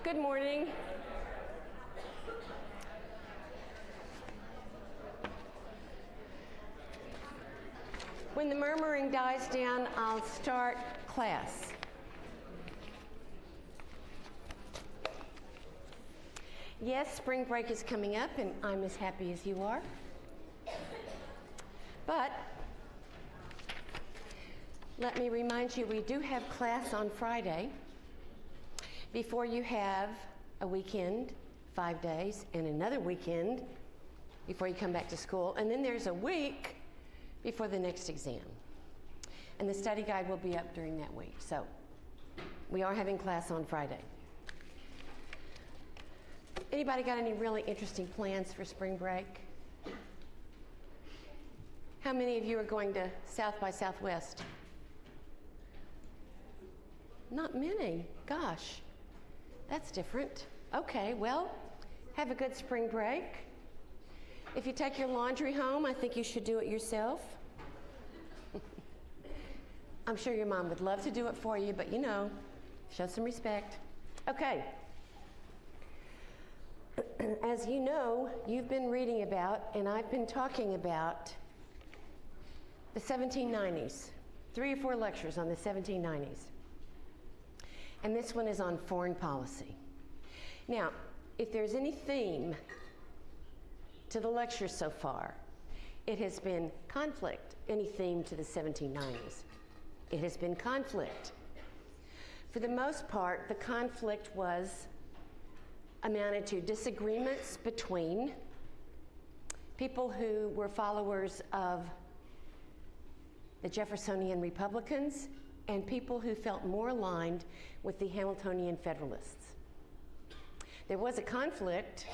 Good morning. When the murmuring dies down, I'll start class. Yes, spring break is coming up, and I'm as happy as you are. But let me remind you, we do have class on Friday before you have a weekend, 5 days, and another weekend before you come back to school. And then there's a week before the next exam. And the study guide will be up during that week. So we are having class on Friday. Anybody got any really interesting plans for spring break? How many of you are going to South by Southwest? Not many. Gosh, that's different. Okay, well, have a good spring break. If you take your laundry home, I think you should do it yourself. I'm sure your mom would love to do it for you, but you know, show some respect. Okay. As you know, you've been reading about, and I've been talking about, the 1790s. 3 or 4 lectures on the 1790s. And this one is on foreign policy. Now, if there's any theme to the lecture so far, it has been conflict. Any theme to the 1790s. It has been conflict. For the most part, the conflict amounted to disagreements between people who were followers of the Jeffersonian Republicans and people who felt more aligned with the Hamiltonian Federalists. There was a conflict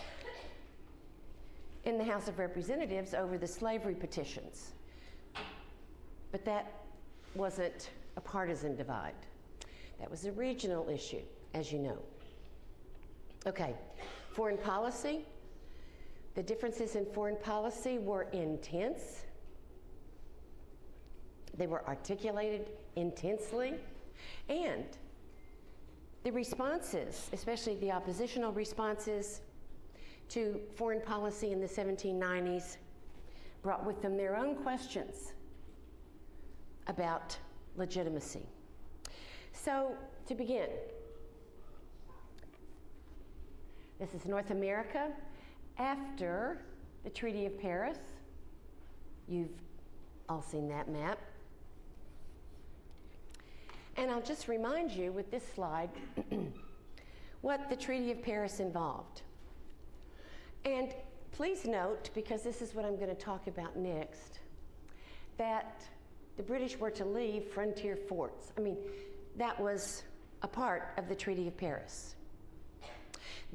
in the House of Representatives over the slavery petitions, but that wasn't a partisan divide. That was a regional issue, as you know. Okay, foreign policy. The differences in foreign policy were intense. They were articulated intensely, and the responses, especially the oppositional responses to foreign policy in the 1790s, brought with them their own questions about legitimacy. So, to begin, this is North America after the Treaty of Paris. You've all seen that map. And I'll just remind you with this slide what the Treaty of Paris involved. And please note, because this is what I'm going to talk about next, that the British were to leave frontier forts. I mean, that was a part of the Treaty of Paris.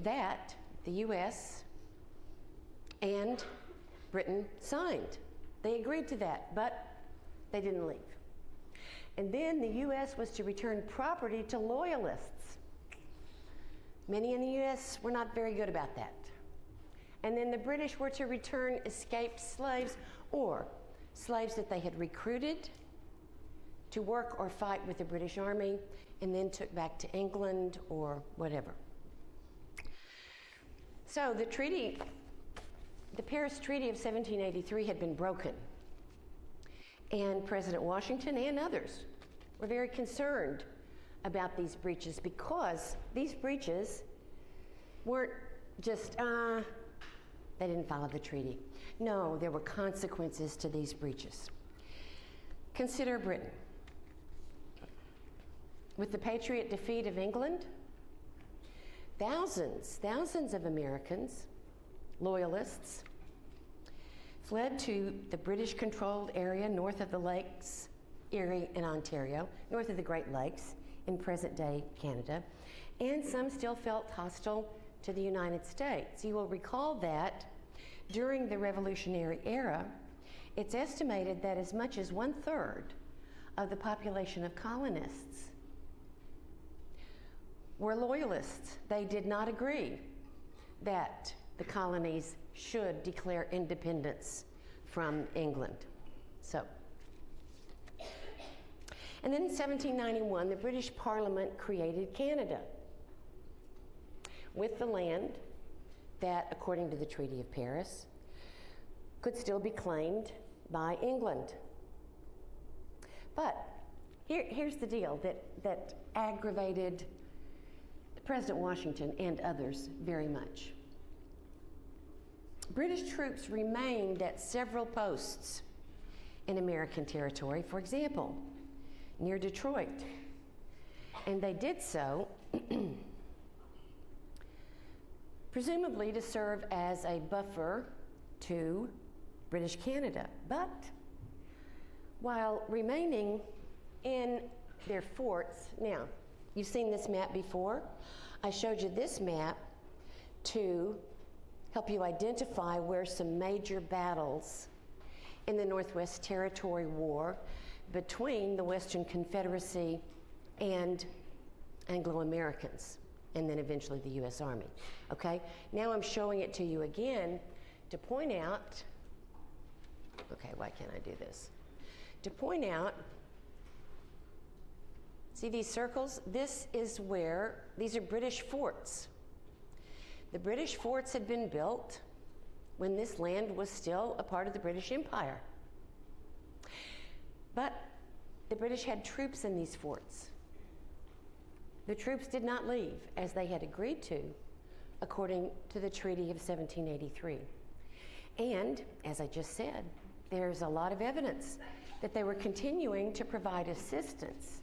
That the US and Britain signed. They agreed to that, but they didn't leave. And then the US was to return property to loyalists. Many in the US were not very good about that. And then the British were to return escaped slaves or slaves that they had recruited to work or fight with the British Army and then took back to England or whatever. So the Paris Treaty of 1783 had been broken. And President Washington and others were very concerned about these breaches because these breaches weren't just, they didn't follow the treaty. No, there were consequences to these breaches. Consider Britain. With the Patriot defeat of England, thousands of Americans, loyalists, fled to the British-controlled area north of the Lakes, Erie and Ontario, north of the Great Lakes in present-day Canada, and some still felt hostile to the United States. You will recall that during the Revolutionary era, it's estimated that as much as 1/3 of the population of colonists were loyalists. They did not agree that the colonies should declare independence from England. So, and then in 1791, the British Parliament created Canada. with the land that, according to the Treaty of Paris, could still be claimed by England. But here's the deal that aggravated President Washington and others very much. British troops remained at several posts in American territory, for example, near Detroit. And they did so presumably to serve as a buffer to British Canada. But while remaining in their forts, now, you've seen this map before. I showed you this map to help you identify where some major battles in the Northwest Territory War between the Western Confederacy and Anglo-Americans, and then eventually the U.S. Army. Okay? Now I'm showing it to you again to point out, okay, why can't I do this? To point out, see these circles? This is where, these are British forts. The British forts had been built when this land was still a part of the British Empire. But the British had troops in these forts. The troops did not leave, as they had agreed to, according to the Treaty of 1783. And, as I just said, there's a lot of evidence that they were continuing to provide assistance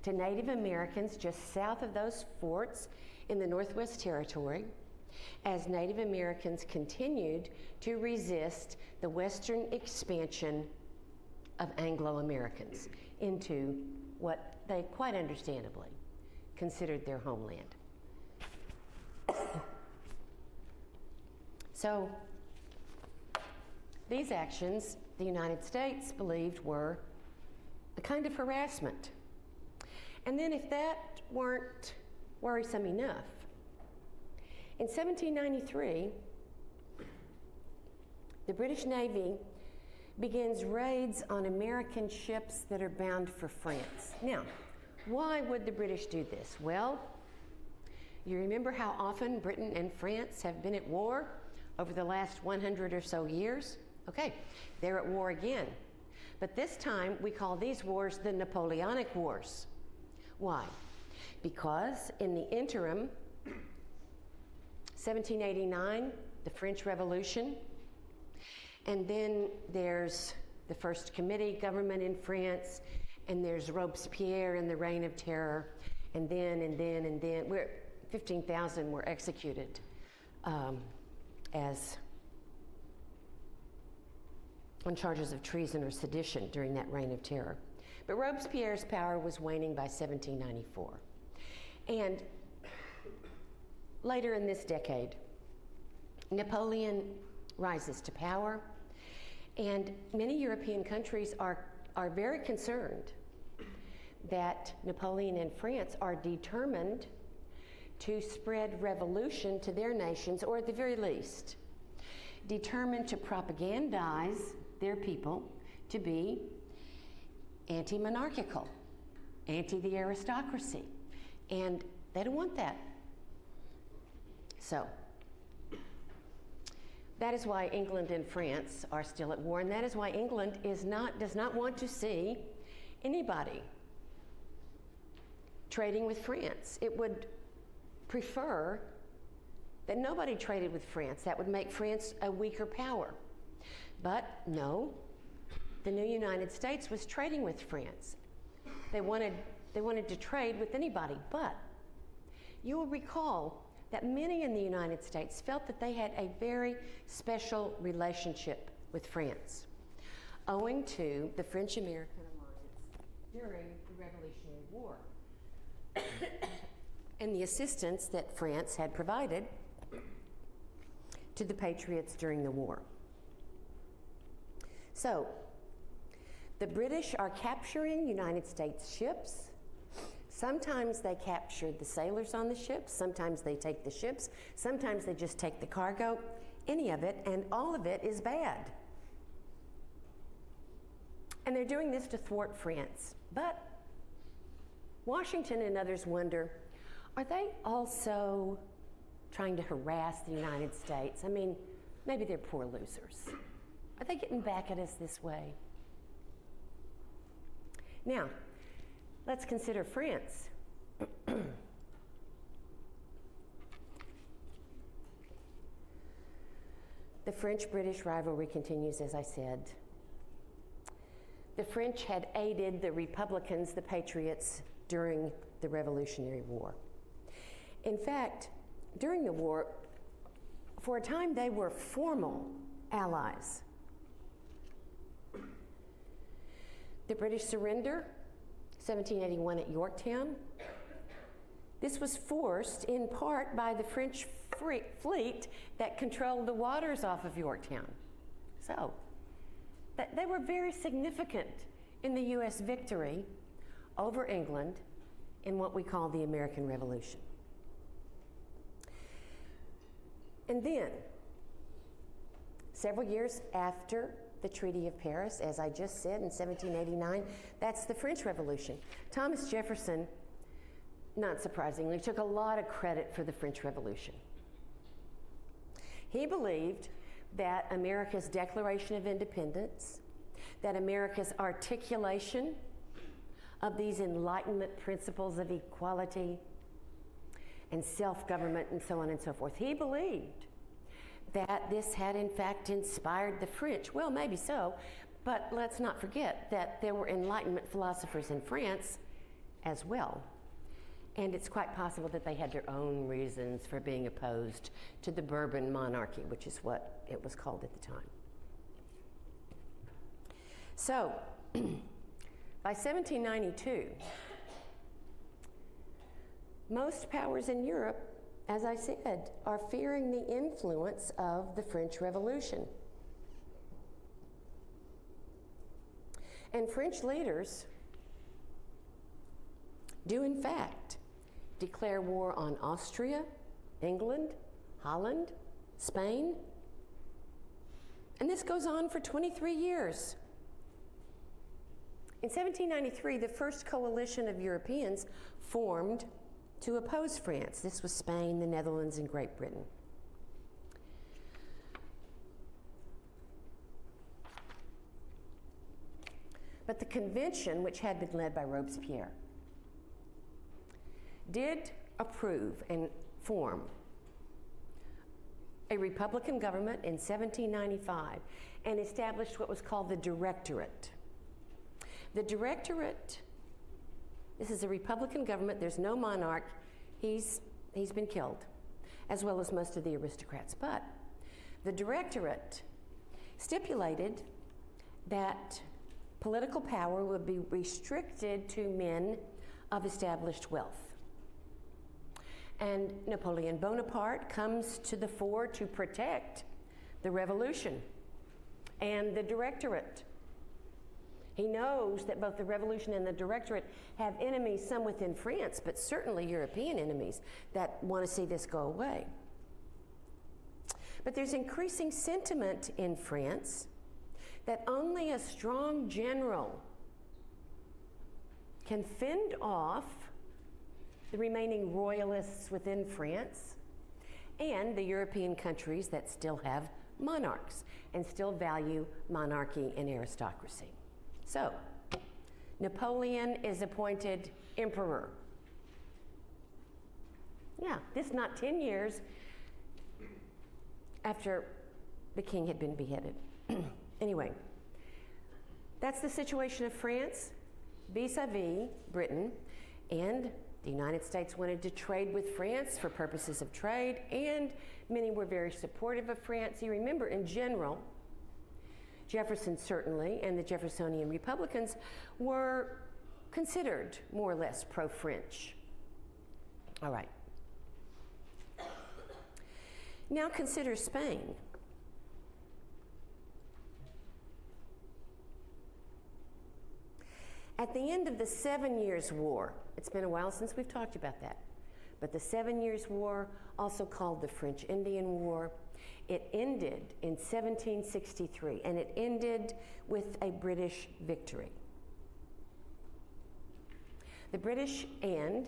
to Native Americans just south of those forts in the Northwest Territory, as Native Americans continued to resist the western expansion of Anglo-Americans into what they, quite understandably, considered their homeland. So, these actions, the United States believed, were a kind of harassment. And then if that weren't worrisome enough, in 1793, the British Navy begins raids on American ships that are bound for France. Now, why would the British do this? Well, you remember how often Britain and France have been at war over the last 100 or so years? Okay, they're at war again. But this time, we call these wars the Napoleonic Wars. Why? Because in the interim, 1789, the French Revolution, and then there's the First Committee government in France, and there's Robespierre in the Reign of Terror, and then, 15,000 were executed as on charges of treason or sedition during that Reign of Terror. But Robespierre's power was waning by 1794. And later in this decade, Napoleon rises to power, and many European countries are very concerned that Napoleon and France are determined to spread revolution to their nations, or at the very least, determined to propagandize their people to be anti-monarchical, anti the aristocracy, and they don't want that. So, that is why England and France are still at war, and that is why England does not want to see anybody trading with France. It would prefer that nobody traded with France. That would make France a weaker power. But no, the new United States was trading with France. They wanted to trade with anybody, but you will recall that many in the United States felt that they had a very special relationship with France, owing to the French-American alliance during the Revolutionary War and the assistance that France had provided to the Patriots during the war. So, the British are capturing United States ships. Sometimes they capture the sailors on the ships, sometimes they take the ships, sometimes they just take the cargo, any of it, and all of it is bad. And they're doing this to thwart France. But Washington and others wonder, are they also trying to harass the United States. I mean, maybe they're poor losers. Are they getting back at us this way? Now, let's consider France. The French-British rivalry continues, as I said. The French had aided the Republicans, the Patriots, during the Revolutionary War. In fact, during the war, for a time they were formal allies. The British surrender, 1781 at Yorktown. This was forced in part by the French fleet that controlled the waters off of Yorktown. So, they were very significant in the U.S. victory over England in what we call the American Revolution. And then, several years after the Treaty of Paris, as I just said, in 1789, that's the French Revolution. Thomas Jefferson, not surprisingly, took a lot of credit for the French Revolution. He believed that America's Declaration of Independence, that America's articulation of these Enlightenment principles of equality and self-government and so on and so forth, he believed that this had in fact inspired the French. Well, maybe so, but let's not forget that there were Enlightenment philosophers in France as well. And it's quite possible that they had their own reasons for being opposed to the Bourbon monarchy, which is what it was called at the time. So, by 1792, most powers in Europe, as I said, are fearing the influence of the French Revolution. And French leaders do, in fact, declare war on Austria, England, Holland, Spain. And this goes on for 23 years. In 1793, the first coalition of Europeans formed to oppose France. This was Spain, the Netherlands, and Great Britain. But the convention, which had been led by Robespierre, did approve and form a Republican government in 1795 and established what was called the Directorate. The Directorate, this is a Republican government, there's no monarch, he's been killed, as well as most of the aristocrats. But the Directorate stipulated that political power would be restricted to men of established wealth. And Napoleon Bonaparte comes to the fore to protect the revolution and the Directorate. He knows that both the revolution and the Directorate have enemies, some within France, but certainly European enemies that want to see this go away. But there's increasing sentiment in France that only a strong general can fend off the remaining royalists within France and the European countries that still have monarchs and still value monarchy and aristocracy. So, Napoleon is appointed emperor. Yeah, this not 10 years after the king had been beheaded. Anyway, that's the situation of France vis-a-vis Britain, and the United States wanted to trade with France for purposes of trade, and many were very supportive of France. You remember, in general, Jefferson certainly, and the Jeffersonian Republicans were considered more or less pro-French. All right. Now consider Spain. At the end of the 7 Years' War, it's been a while since we've talked about that, but the 7 Years' War, also called the French Indian War, it ended in 1763, and it ended with a British victory. The British and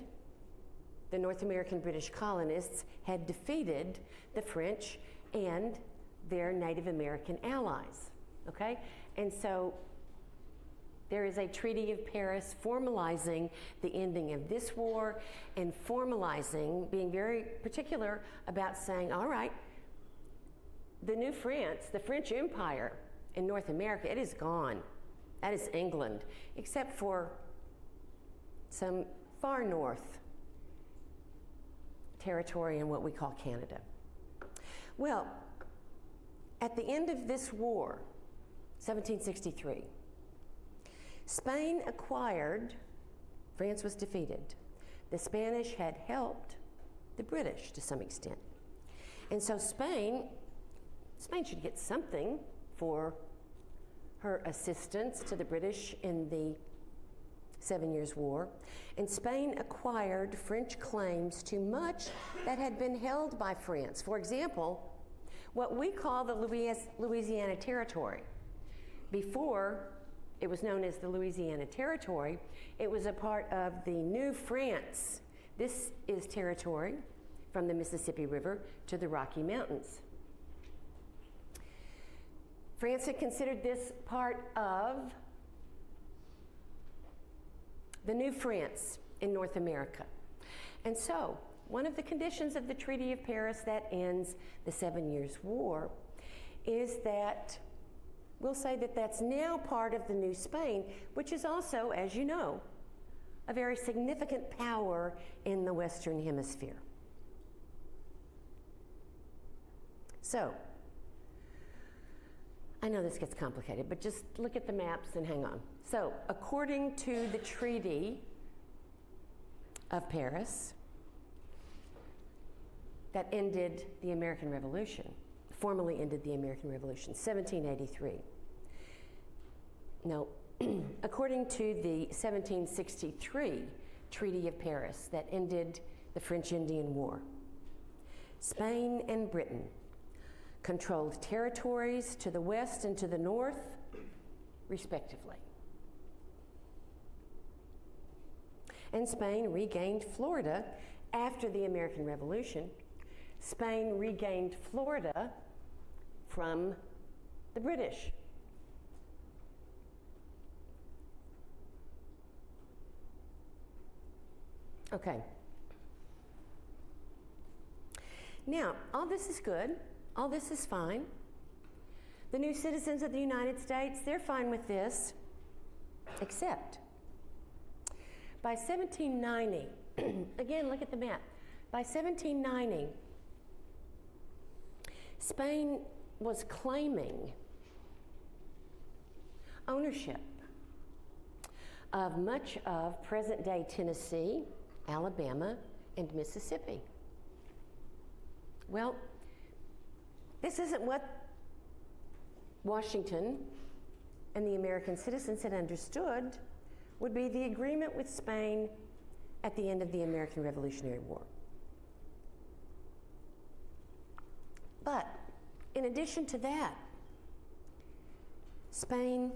the North American British colonists had defeated the French and their Native American allies, okay? And so there is a Treaty of Paris formalizing the ending of this war and formalizing, being very particular about saying, all right, the new France, the French Empire in North America, it is gone. That is England, except for some far north territory in what we call Canada. Well, at the end of this war, 1763, Spain acquired, France was defeated. The Spanish had helped the British to some extent. And so Spain should get something for her assistance to the British in the 7 Years' War. And Spain acquired French claims to much that had been held by France. For example, what we call the Louisiana Territory. Before it was known as the Louisiana Territory, it was a part of the New France. This is territory from the Mississippi River to the Rocky Mountains. France had considered this part of the New France in North America. And so, one of the conditions of the Treaty of Paris that ends the 7 Years' War is that we'll say that that's now part of the New Spain, which is also, as you know, a very significant power in the Western Hemisphere. So, I know this gets complicated, but just look at the maps and hang on. So, according to the Treaty of Paris that ended the American Revolution, formally ended the American Revolution, 1783. No, according to the 1763 Treaty of Paris that ended the French-Indian War, Spain and Britain controlled territories to the west and to the north, respectively. And Spain regained Florida after the American Revolution. Spain regained Florida from the British. Okay. Now, all this is good. All this is fine. The new citizens of the United States, they're fine with this, except by 1790, again, look at the map. By 1790, Spain was claiming ownership of much of present-day Tennessee, Alabama, and Mississippi. Well, this isn't what Washington and the American citizens had understood would be the agreement with Spain at the end of the American Revolutionary War. But in addition to that, Spain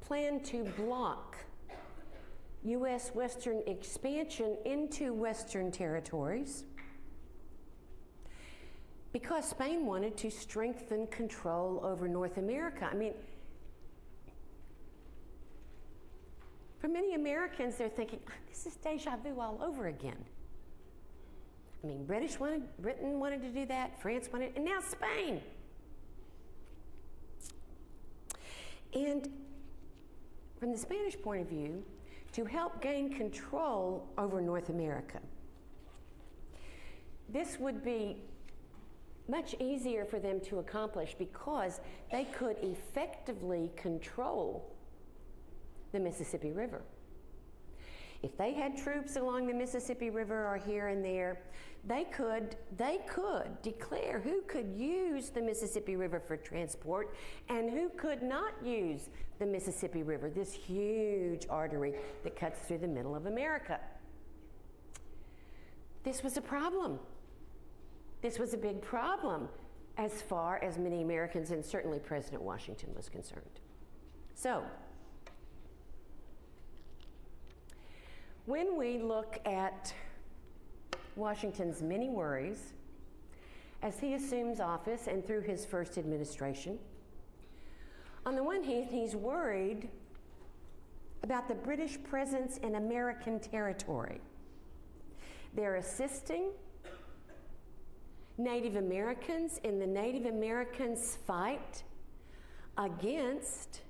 planned to block U.S. Western expansion into Western territories because Spain wanted to strengthen control over North America. I mean, for many Americans, they're thinking, this is deja vu all over again. I mean, Britain wanted to do that, France wanted, and now Spain. And from the Spanish point of view, to help gain control over North America, this would be much easier for them to accomplish because they could effectively control the Mississippi River. If they had troops along the Mississippi River or here and there, they could declare who could use the Mississippi River for transport and who could not use the Mississippi River, this huge artery that cuts through the middle of America. This was a problem. This was a big problem as far as many Americans and certainly President Washington was concerned. So, when we look at Washington's many worries as he assumes office and through his first administration. On the one hand, he's worried about the British presence in American territory. They're assisting Native Americans in the Native Americans' fight against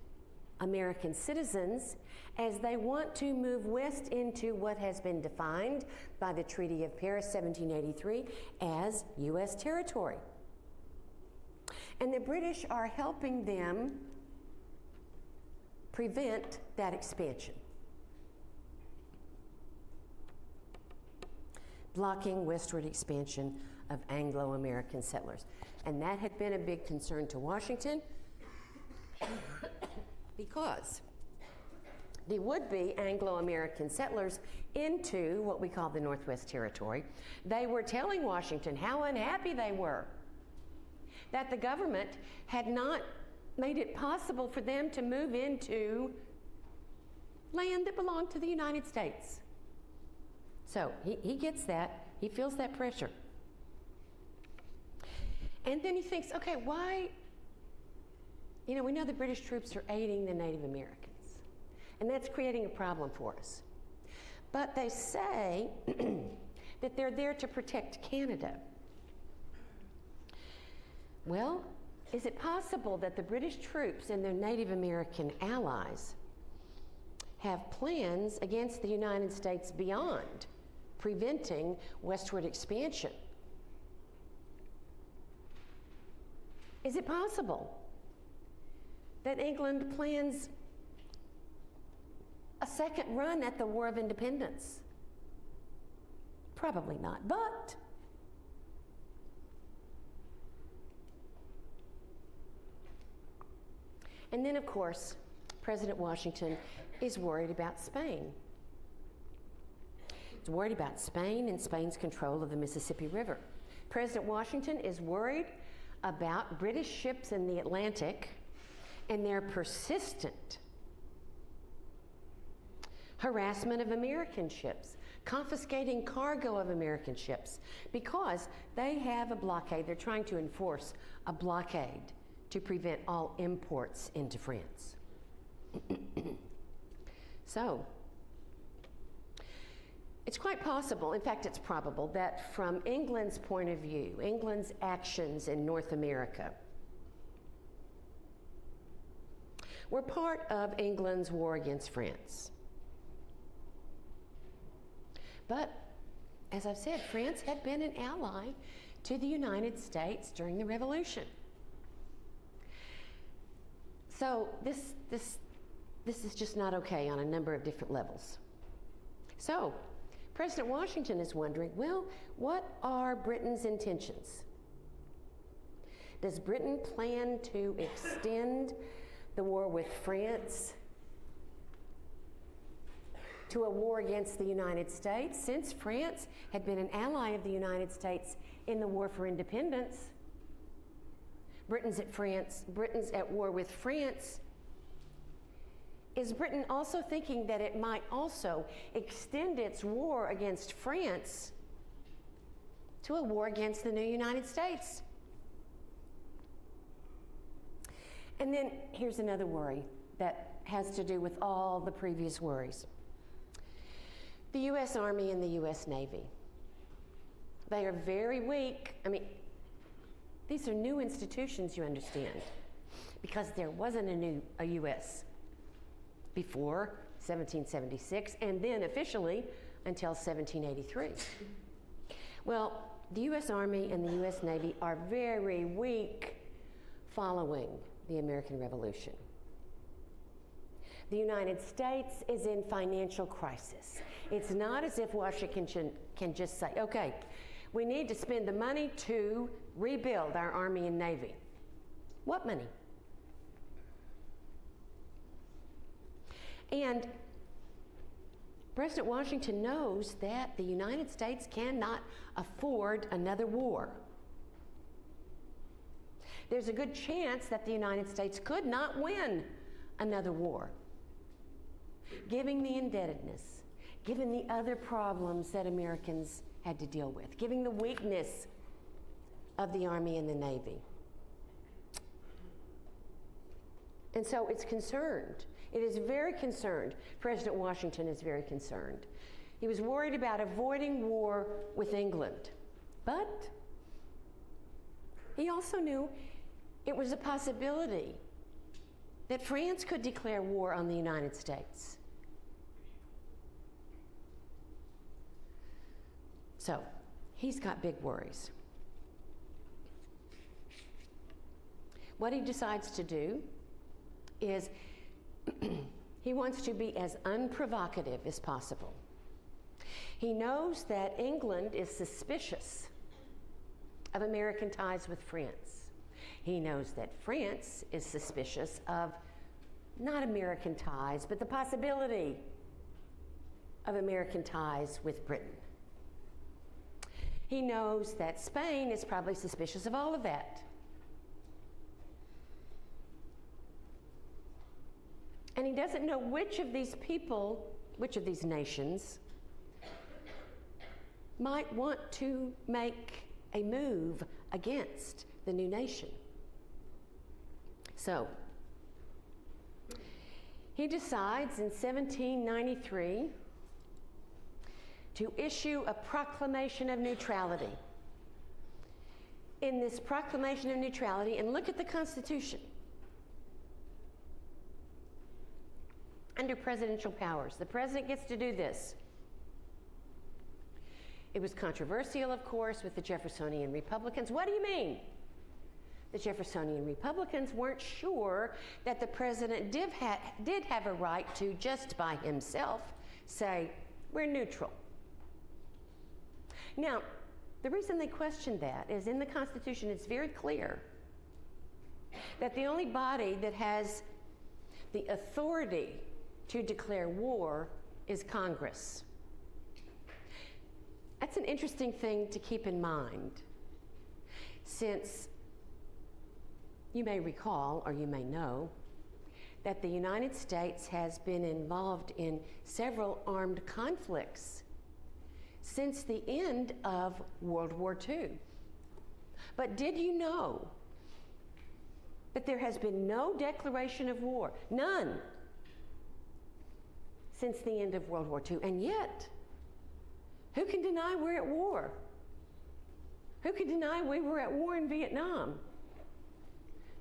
American citizens as they want to move west into what has been defined by the Treaty of Paris 1783 as U.S. territory. And the British are helping them prevent that expansion, blocking westward expansion of Anglo-American settlers. And that had been a big concern to Washington because the would-be Anglo-American settlers into what we call the Northwest Territory, they were telling Washington how unhappy they were that the government had not made it possible for them to move into land that belonged to the United States. So he gets that, he feels that pressure. And then he thinks, okay, why, we know the British troops are aiding the Native Americans, and that's creating a problem for us. But they say that they're there to protect Canada. Well, is it possible that the British troops and their Native American allies have plans against the United States beyond preventing westward expansion? Is it possible that England plans a second run at the War of Independence? Probably not, but and then, of course, President Washington is worried about Spain. He's worried about Spain and Spain's control of the Mississippi River. President Washington is worried about British ships in the Atlantic and their persistent harassment of American ships, confiscating cargo of American ships, because they have a blockade. They're trying to enforce a blockade to prevent all imports into France. So, it's quite possible, in fact it's probable, that from England's point of view, England's actions in North America were part of England's war against France. But, as I've said, France had been an ally to the United States during the Revolution. So this is just not okay on a number of different levels. So, President Washington is wondering, well, what are Britain's intentions? Does Britain plan to extend the war with France to a war against the United States? Since France had been an ally of the United States in the War for Independence, Britain's at war with France. Is Britain also thinking that it might also extend its war against France to a war against the new United States? And then here's another worry that has to do with all the previous worries. The U.S. Army and the U.S. Navy. They are very weak. I mean, these are new institutions, you understand, because there wasn't a U.S. before 1776, and then officially until 1783. Well, the U.S. Army and the U.S. Navy are very weak following the American Revolution. The United States is in financial crisis. It's not as if Washington can just say, okay, we need to spend the money to rebuild our Army and Navy. What money? And President Washington knows that the United States cannot afford another war. There's a good chance that the United States could not win another war. Given the indebtedness, given the other problems that Americans had to deal with, given the weakness of the Army and the Navy. And so it's concerned. It is very concerned. President Washington is very concerned. He was worried about avoiding war with England. But he also knew it was a possibility that France could declare war on the United States. So he's got big worries. What he decides to do is he wants to be as unprovocative as possible. He knows that England is suspicious of American ties with France. He knows that France is suspicious of not American ties, but the possibility of American ties with Britain. He knows that Spain is probably suspicious of all of that. And he doesn't know which of these people, which of these nations, might want to make a move against the new nation. So, he decides in 1793 to issue a proclamation of neutrality. In this proclamation of neutrality, and look at the Constitution, under presidential powers, the president gets to do this. It was controversial, of course, with the Jeffersonian Republicans. What do you mean? The Jeffersonian Republicans weren't sure that the president did have a right to, just by himself, say, we're neutral. Now, the reason they questioned that is in the Constitution it's very clear that the only body that has the authority to declare war is Congress. That's an interesting thing to keep in mind, since you may recall, or you may know, that the United States has been involved in several armed conflicts since the end of World War II. But did you know that there has been no declaration of war, none, since the end of World War II? And yet, who can deny we're at war? Who can deny we were at war in Vietnam?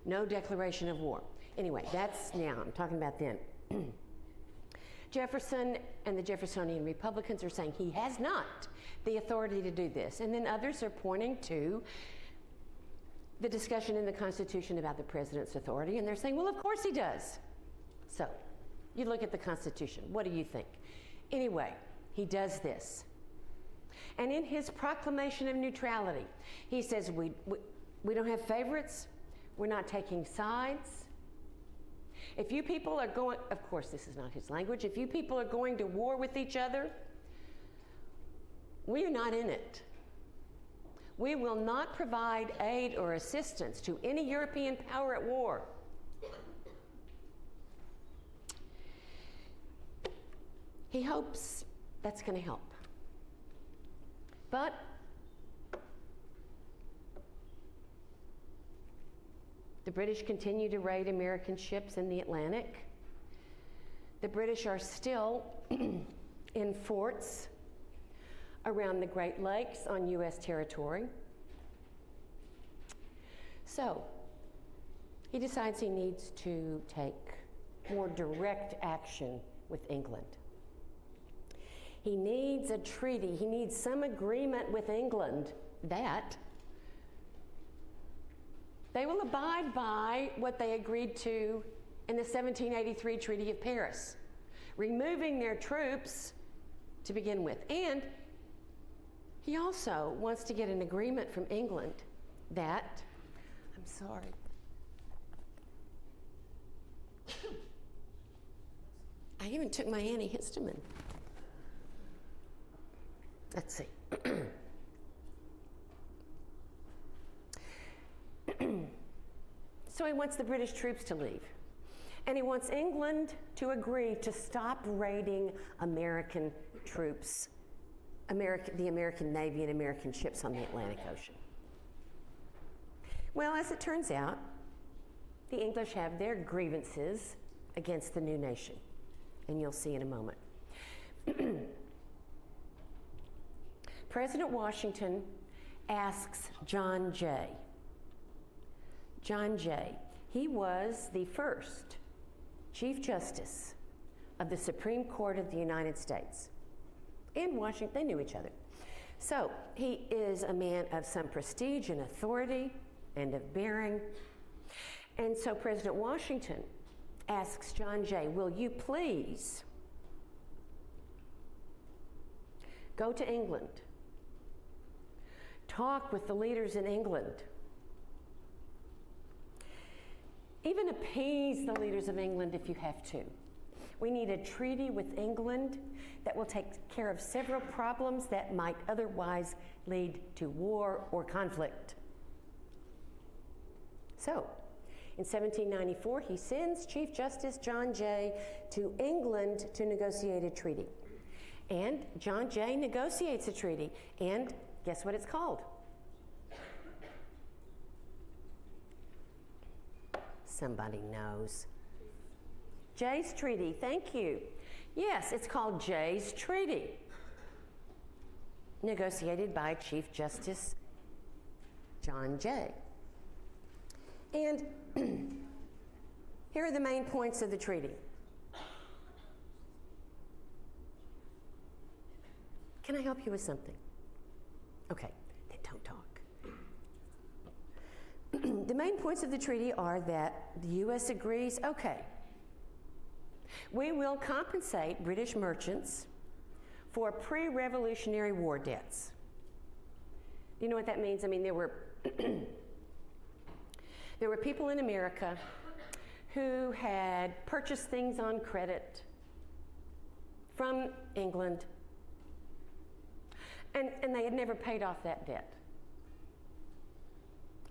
No declaration of war. Anyway, that's now, I'm talking about then. Jefferson and the Jeffersonian Republicans are saying he has not the authority to do this. And then others are pointing to the discussion in the Constitution about the president's authority, and they're saying, well, of course he does. So, you look at the Constitution. What do you think? Anyway, he does this. And in his proclamation of neutrality, he says, we don't have favorites. We're not taking sides. If you people are going, of course this is not his language, if you people are going to war with each other, we are not in it. We will not provide aid or assistance to any European power at war. He hopes that's going to help. But the British continue to raid American ships in the Atlantic. The British are still in forts around the Great Lakes on U.S. territory. So he decides he needs to take more direct action with England. He needs a treaty. He needs some agreement with England that they will abide by what they agreed to in the 1783 Treaty of Paris, removing their troops to begin with. And he also wants to get an agreement from England that, I'm sorry, I even took my antihistamine. Let's see. So he wants the British troops to leave. And he wants England to agree to stop raiding American troops, the American Navy and American ships on the Atlantic Ocean. Well, as it turns out, the English have their grievances against the new nation, and you'll see in a moment. President Washington asks John Jay. John Jay, he was the first Chief Justice of the Supreme Court of the United States. And Washington, they knew each other. So he is a man of some prestige and authority and of bearing. And so President Washington asks John Jay, will you please go to England, talk with the leaders in England, even appease the leaders of England if you have to. We need a treaty with England that will take care of several problems that might otherwise lead to war or conflict. So, in 1794, he sends Chief Justice John Jay to England to negotiate a treaty. And John Jay negotiates a treaty, and guess what it's called? Somebody knows. Jay's Treaty, thank you. Yes, it's called Jay's Treaty, negotiated by Chief Justice John Jay. And here are the main points of the treaty. Can I help you with something? Okay, then don't talk. The main points of the treaty are that the U.S. agrees, okay, we will compensate British merchants for pre-Revolutionary War debts. Do you know what that means? I mean, there were there were people in America who had purchased things on credit from England, and they had never paid off that debt.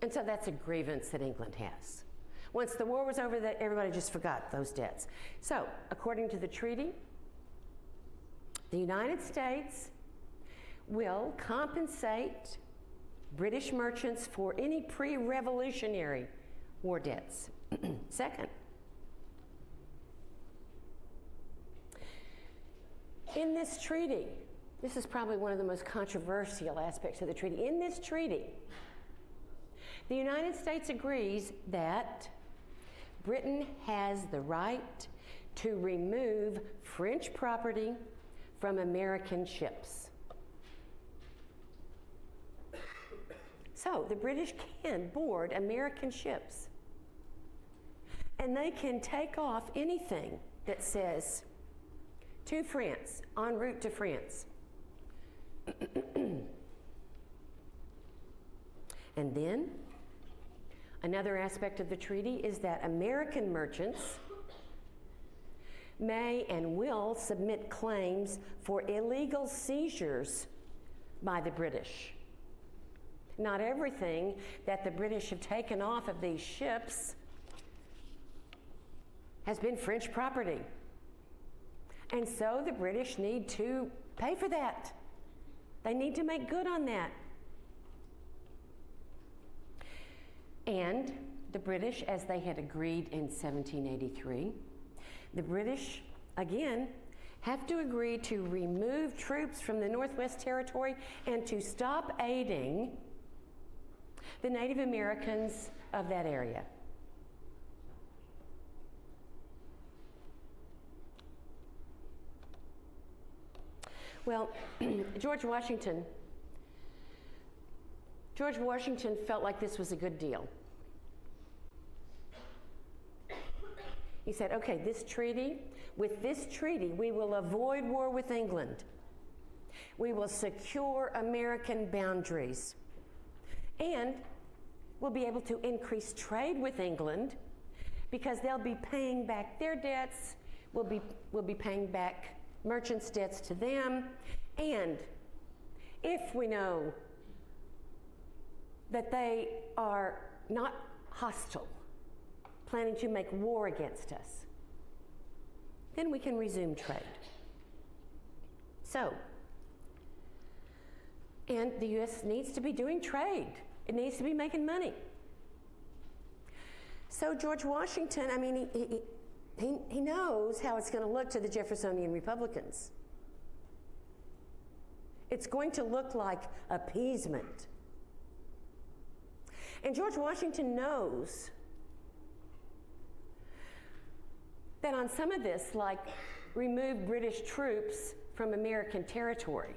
And so that's a grievance that England has. Once the war was over, everybody just forgot those debts. So, according to the treaty, the United States will compensate British merchants for any pre-Revolutionary war debts. Second, in this treaty, this is probably one of the most controversial aspects of the treaty. In this treaty, the United States agrees that Britain has the right to remove French property from American ships. So the British can board American ships, and they can take off anything that says to France, en route to France. And then another aspect of the treaty is that American merchants may and will submit claims for illegal seizures by the British. Not everything that the British have taken off of these ships has been French property. And so the British need to pay for that. They need to make good on that. And the British, as they had agreed in 1783, the British, again, have to agree to remove troops from the Northwest Territory and to stop aiding the Native Americans of that area. Well, George Washington felt like this was a good deal. He said, okay, with this treaty, we will avoid war with England. We will secure American boundaries. And we'll be able to increase trade with England because they'll be paying back their debts. We'll be paying back merchants' debts to them. And if we know that they are not hostile, planning to make war against us, then we can resume trade. So, and the U.S. needs to be doing trade. It needs to be making money. So George Washington, I mean, he knows how it's going to look to the Jeffersonian Republicans. It's going to look like appeasement. And George Washington knows that on some of this, like remove British troops from American territory,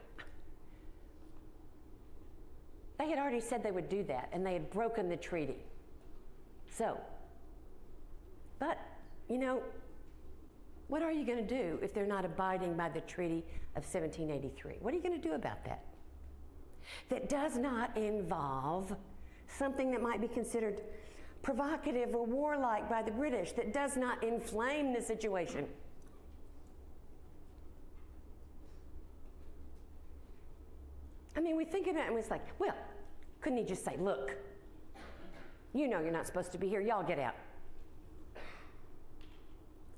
they had already said they would do that, and they had broken the treaty. So, but, you know, what are you going to do if they're not abiding by the Treaty of 1783? What are you going to do about that? That does not involve something that might be considered provocative or warlike by the British, that does not inflame the situation. I mean, we think about it and it's like, well, couldn't he just say, look, you know you're not supposed to be here, y'all get out.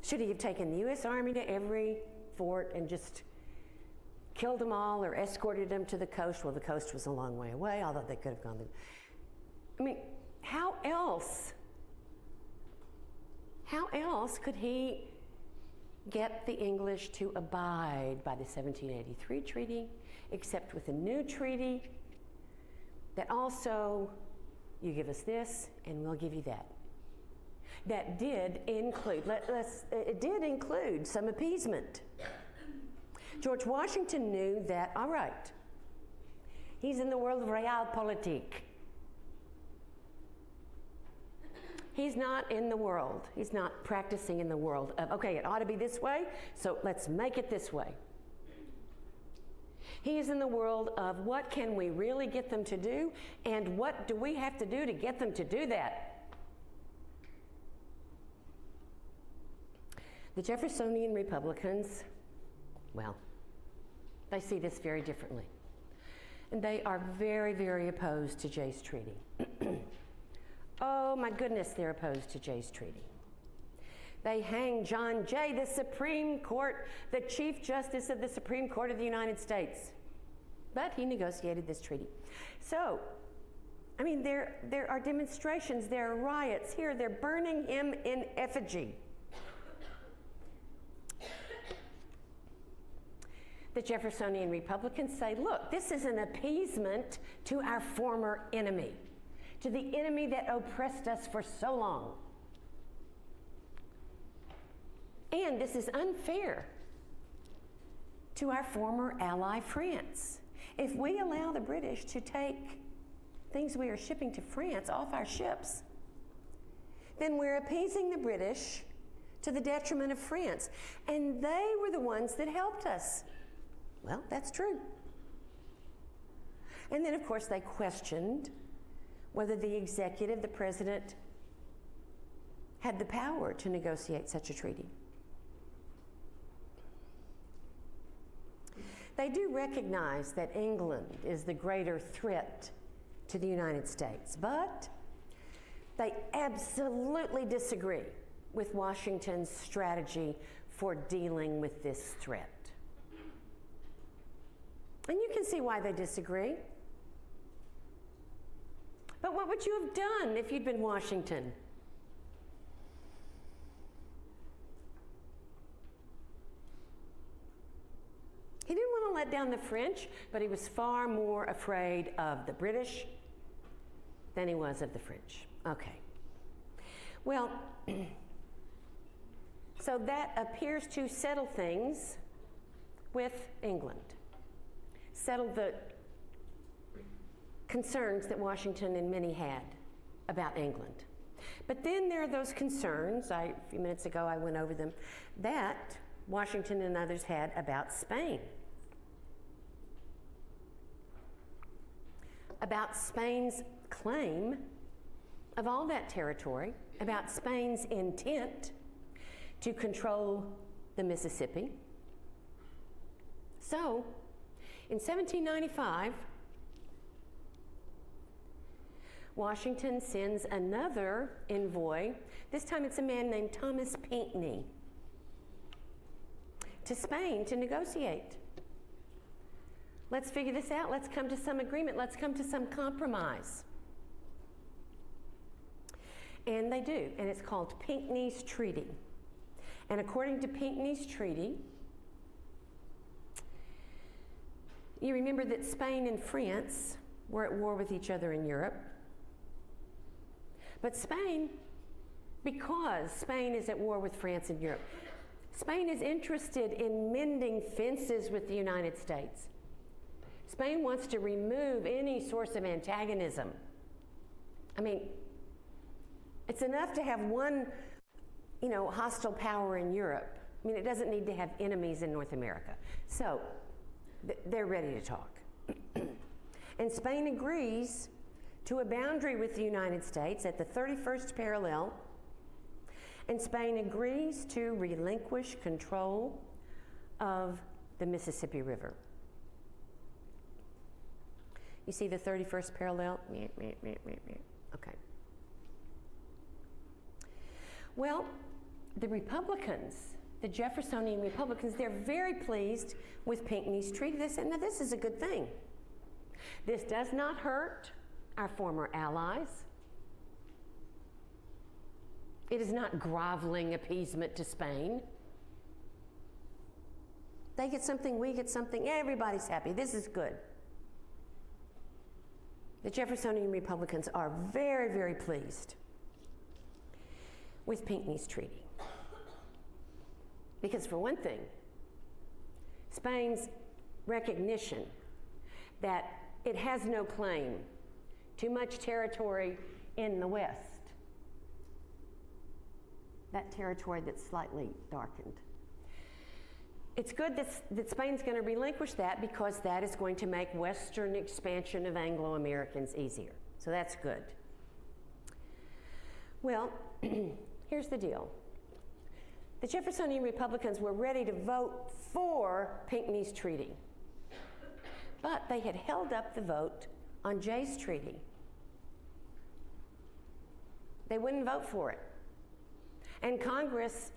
Should he have taken the U.S. Army to every fort and just killed them all or escorted them to the coast? Well, the coast was a long way away, although they could have gone there. I mean, how else could he get the English to abide by the 1783 treaty, except with a new treaty that also, you give us this and we'll give you that. That did include, it did include some appeasement. George Washington knew that, all right, he's in the world of realpolitik. He's not in the world. He's not practicing in the world of, okay, it ought to be this way, so let's make it this way. He is in the world of what can we really get them to do, and what do we have to do to get them to do that? The Jeffersonian Republicans, well, they see this very differently. And they are very, very opposed to Jay's Treaty. Oh my goodness, they're opposed to Jay's Treaty. They hang John Jay, the Supreme Court, the Chief Justice of the Supreme Court of the United States. But he negotiated this treaty. So, I mean, there are demonstrations, there are riots here, they're burning him in effigy. The Jeffersonian Republicans say, look, this is an appeasement to our former enemy, to the enemy that oppressed us for so long. And this is unfair to our former ally, France. If we allow the British to take things we are shipping to France off our ships, then we're appeasing the British to the detriment of France. And they were the ones that helped us. Well, that's true. And then, of course, they questioned whether the executive, the president, had the power to negotiate such a treaty. They do recognize that England is the greater threat to the United States, but they absolutely disagree with Washington's strategy for dealing with this threat. And you can see why they disagree. But what would you have done if you'd been Washington? He didn't want to let down the French, but he was far more afraid of the British than he was of the French. Okay. Well, so that appears to settle things with England. Settle the concerns that Washington and many had about England. But then there are those concerns, a few minutes ago I went over them, that Washington and others had about Spain. About Spain's claim of all that territory, about Spain's intent to control the Mississippi. So, in 1795, Washington sends another envoy. This time it's a man named Thomas Pinckney. to Spain to negotiate. Let's figure this out. Let's come to some agreement. Let's come to some compromise. And they do, and it's called Pinckney's Treaty. And according to Pinckney's Treaty, you remember that Spain and France were at war with each other in Europe. But Spain, because Spain is at war with France and Europe, Spain is interested in mending fences with the United States. Spain wants to remove any source of antagonism. I mean, it's enough to have one, hostile power in Europe. I mean, it doesn't need to have enemies in North America. So, they're ready to talk. And Spain agrees to a boundary with the United States at the 31st parallel, and Spain agrees to relinquish control of the Mississippi River. You see the 31st parallel? Okay. Well, the Republicans, the Jeffersonian Republicans, they're very pleased with Pinckney's Treaty. They said, now this is a good thing. This does not hurt our former allies. It is not groveling appeasement to Spain. They get something, we get something, everybody's happy. This is good. The Jeffersonian Republicans are very, very pleased with Pinckney's Treaty. Because for one thing, Spain's recognition that it has no claim to much territory in the West, that territory that's slightly darkened. It's good that Spain's going to relinquish that, because that is going to make Western expansion of Anglo-Americans easier. So that's good. Well, here's the deal. The Jeffersonian Republicans were ready to vote for Pinckney's Treaty, but they had held up the vote on Jay's Treaty. They wouldn't vote for it. And Congress,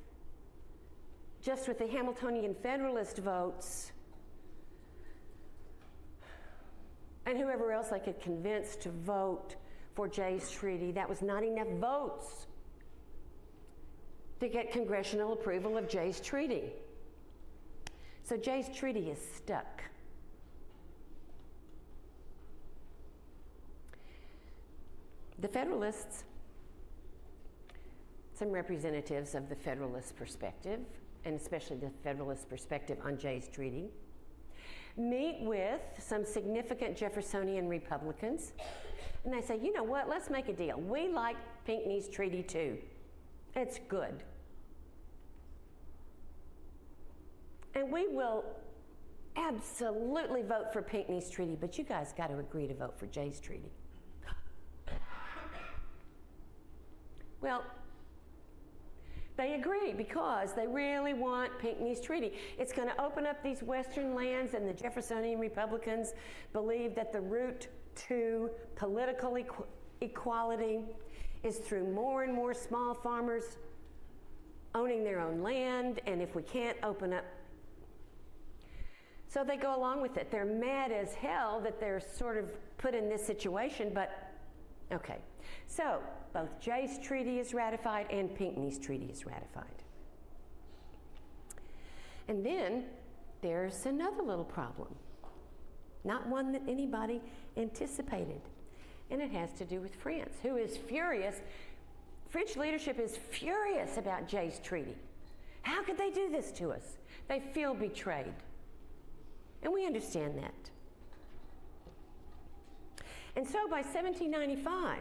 just with the Hamiltonian Federalist votes, and whoever else they could convince to vote for Jay's Treaty, that was not enough votes to get congressional approval of Jay's Treaty. So Jay's Treaty is stuck. The Federalists, some representatives of the Federalist perspective, and especially the Federalist perspective on Jay's Treaty, meet with some significant Jeffersonian Republicans, and they say, you know what, let's make a deal. We like Pinckney's Treaty too. It's good. And we will absolutely vote for Pinckney's Treaty, but you guys got to agree to vote for Jay's Treaty. Well, they agree because they really want Pinckney's Treaty. It's going to open up these western lands, and the Jeffersonian Republicans believe that the route to political equality is through more and more small farmers owning their own land, and if we can't open up. So they go along with it. They're mad as hell that they're sort of put in this situation, but okay. So both Jay's Treaty is ratified and Pinckney's Treaty is ratified. And then there's another little problem, not one that anybody anticipated, and it has to do with France, who is furious. French leadership is furious about Jay's Treaty. How could they do this to us? They feel betrayed. And we understand that. And so by 1795,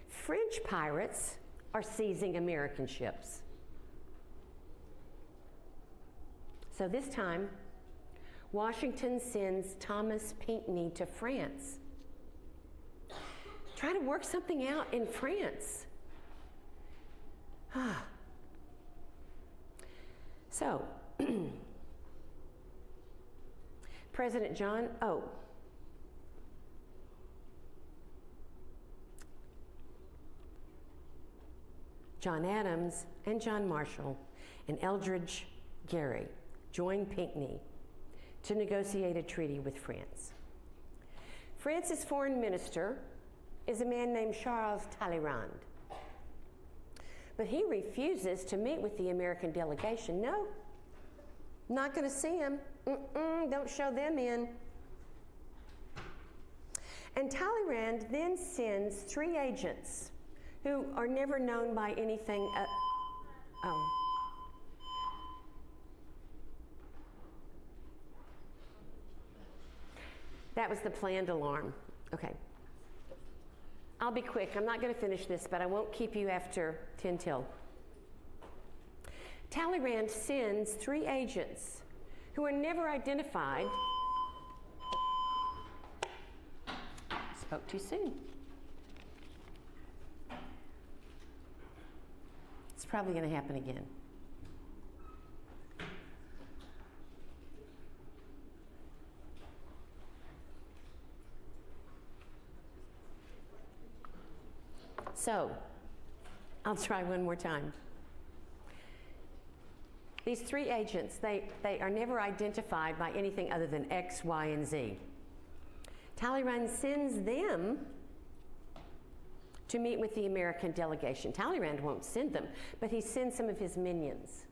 French pirates are seizing American ships. So this time, Washington sends Thomas Pinckney to France. Try to work something out in France. So, President John Adams and John Marshall and Eldridge Gerry joined Pinckney to negotiate a treaty with France. France's foreign minister is a man named Charles Talleyrand. But he refuses to meet with the American delegation. No, not going to see him. Don't show them in. And Talleyrand then sends 3 agents who are never known by anything. That was the planned alarm. Okay. I'll be quick. I'm not going to finish this, but I won't keep you after 10 till. Talleyrand sends 3 agents who are never identified. Spoke too soon. It's probably going to happen again. So, I'll try one more time. These 3 agents, they are never identified by anything other than X, Y, and Z. Talleyrand sends them to meet with the American delegation. Talleyrand won't send them, but he sends some of his minions.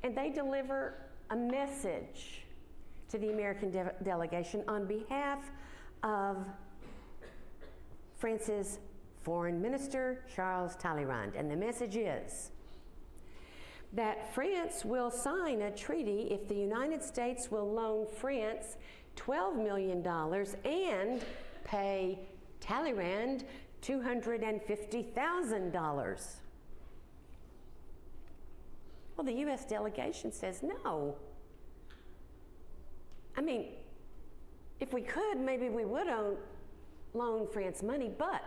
And they deliver a message to the American delegation on behalf of France's Foreign Minister, Charles Talleyrand. And the message is that France will sign a treaty if the United States will loan France $12 million and pay Talleyrand $250,000. Well, the U.S. delegation says no. I mean, if we could, maybe we would loan France money, but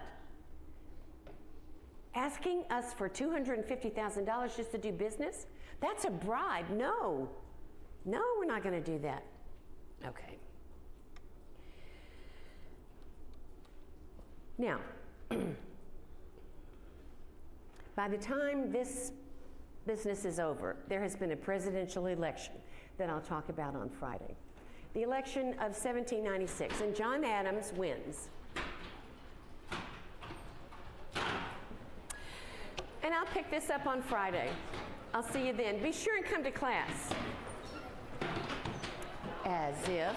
asking us for $250,000 just to do business, that's a bribe. No, we're not going to do that. Okay. Now, by the time this business is over, there has been a presidential election that I'll talk about on Friday. The election of 1796, and John Adams wins. And I'll pick this up on Friday. I'll see you then. Be sure and come to class. As if